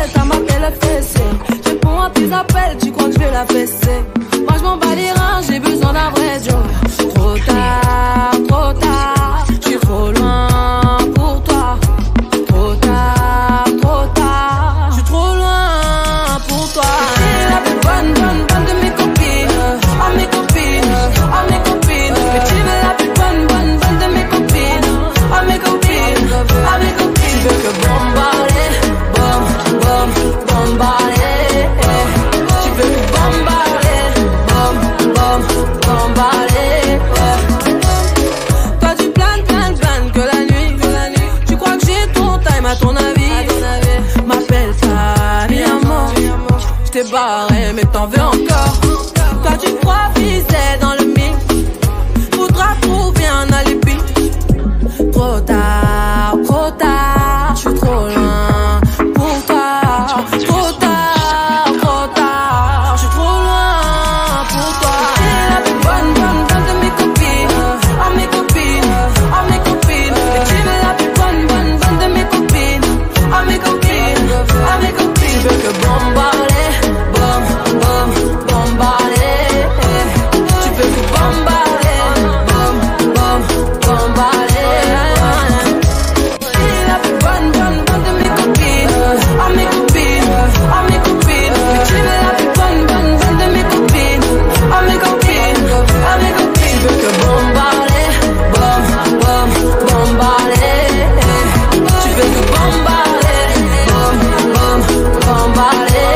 m'appelles, t'as ma belle fessée. Je réponds à tes appels, tu crois que je vais la fesser. Moi je m'en bats les reins, j'ai besoin d'un vrai job. Trop tard, je suis trop loin pour toi. Trop tard, je suis trop loin pour toi. T'es la plus bonne de mes copines. À mes copines, à mes copines. Mais tu veux la plus bonne de mes copines. À mes copines, à mes copines. Tu veux que bombarder, bombarder. Tu veux que bombarder, bombarder. Toi tu planes que la nuit. Tu crois que j'ai ton time à ton avis. M'appelle ta mi amor. J't'ai barré mais t'en veux encore. Toi tu crois viser dans le mix. Faudra trouver un alibi. Trop tard, je suis trop loin pour toi. Trop tard, je suis trop loin pour toi. T'es la plus bonne de mes copines. À mes copines, à mes copines. Et tu veux la plus bonne de mes copines. À mes copines, à mes copines. Tu veux que bombarder, bombarder. Tu veux que bombarder, bombarder. T'es la plus bonne de mes copines. À mes copines, à mes copines. Mais tu veux la plus bonne de mes copines. À mes copines, à mes copines. Tu veux que bombarder, bombarder. Tu veux que bombarder, bombarder.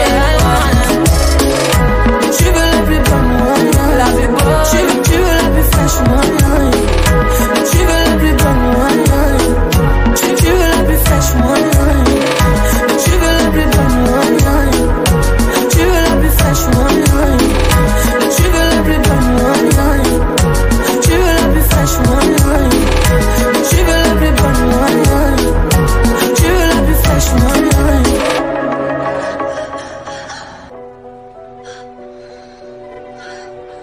Mais tu veux la plus bonne, la plus bonne. Tu veux la plus fraîche, mais tu veux la plus bonne, tu veux la plus fraîche, mais tu veux la plus bonne, tu veux la plus fraîche, mais tu veux la plus bonne, tu veux la plus fraîche, mais tu veux la plus bonne, tu veux la plus fraîche.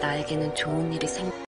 나에게는 좋은 일이 생길